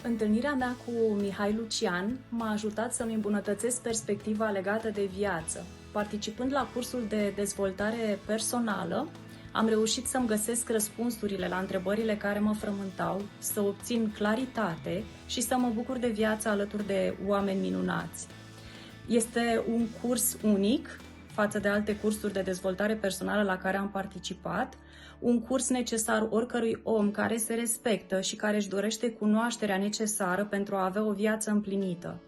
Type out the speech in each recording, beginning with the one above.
Întâlnirea mea cu Mihai Lucian m-a ajutat să-mi îmbunătățesc perspectiva legată de viață. Participând la cursul de dezvoltare personală, am reușit să-mi găsesc răspunsurile la întrebările care mă frământau, să obțin claritate și să mă bucur de viața alături de oameni minunați. Este un curs unic față de alte cursuri de dezvoltare personală la care am participat, un curs necesar oricărui om care se respectă și care își dorește cunoașterea necesară pentru a avea o viață împlinită.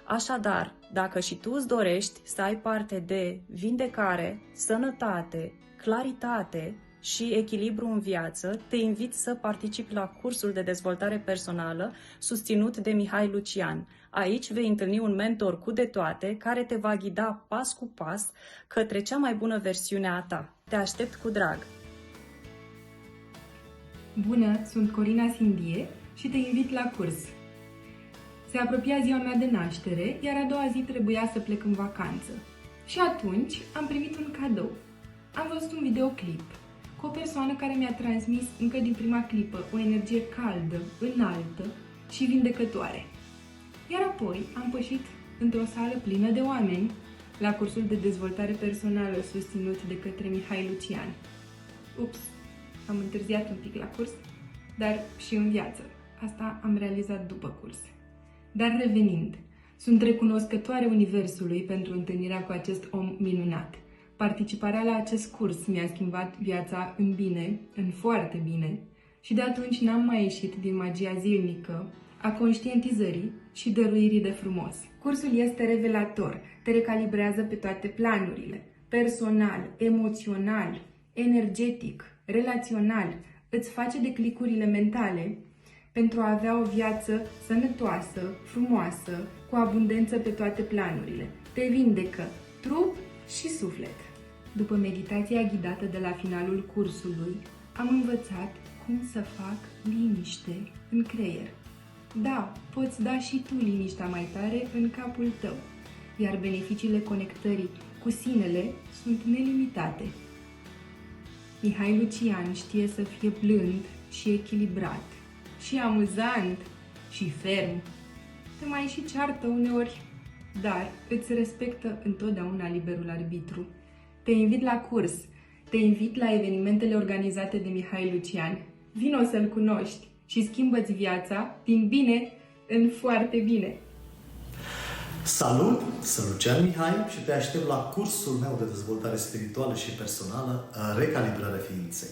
Așadar, dacă și tu îți dorești să ai parte de vindecare, sănătate, claritate și echilibru în viață, te invit să participi la cursul de dezvoltare personală susținut de Mihai Lucian. Aici vei întâlni un mentor cu de toate care te va ghida pas cu pas către cea mai bună versiune a ta. Te aștept cu drag! Bună, sunt Corina Sindie și te invit la curs. Se apropia ziua mea de naștere, iar a doua zi trebuia să plec în vacanță. Și atunci am primit un cadou. Am văzut un videoclip cu o persoană care mi-a transmis încă din prima clipă o energie caldă, înaltă și vindecătoare. Iar apoi am pășit într-o sală plină de oameni la cursul de dezvoltare personală susținut de către Mihai Lucian. Ups, am întârziat un pic la curs, dar și în viață. Asta am realizat după curs. Dar revenind, sunt recunoscătoare Universului pentru întâlnirea cu acest om minunat. Participarea la acest curs mi-a schimbat viața în bine, în foarte bine, și de atunci n-am mai ieșit din magia zilnică, a conștientizării și dăruirii de frumos. Cursul este revelator, te recalibrează pe toate planurile, personal, emoțional, energetic, relațional, îți face declicurile mentale pentru a avea o viață sănătoasă, frumoasă, cu abundență pe toate planurile. Te vindecă trup și suflet. După meditația ghidată de la finalul cursului, am învățat cum să fac liniște în creier. Da, poți da și tu liniștea mai tare în capul tău, iar beneficiile conectării cu sinele sunt nelimitate. Mihai Lucian știe să fie blând și echilibrat, și amuzant, și ferm. Te mai și ceartă uneori, dar îți respectă întotdeauna liberul arbitru. Te invit la curs, te invit la evenimentele organizate de Mihai Lucian. Vino să-l cunoști și schimbă-ți viața din bine în foarte bine. Salut! Sunt Lucian Mihai și te aștept la cursul meu de dezvoltare spirituală și personală, Recalibrarea Ființei.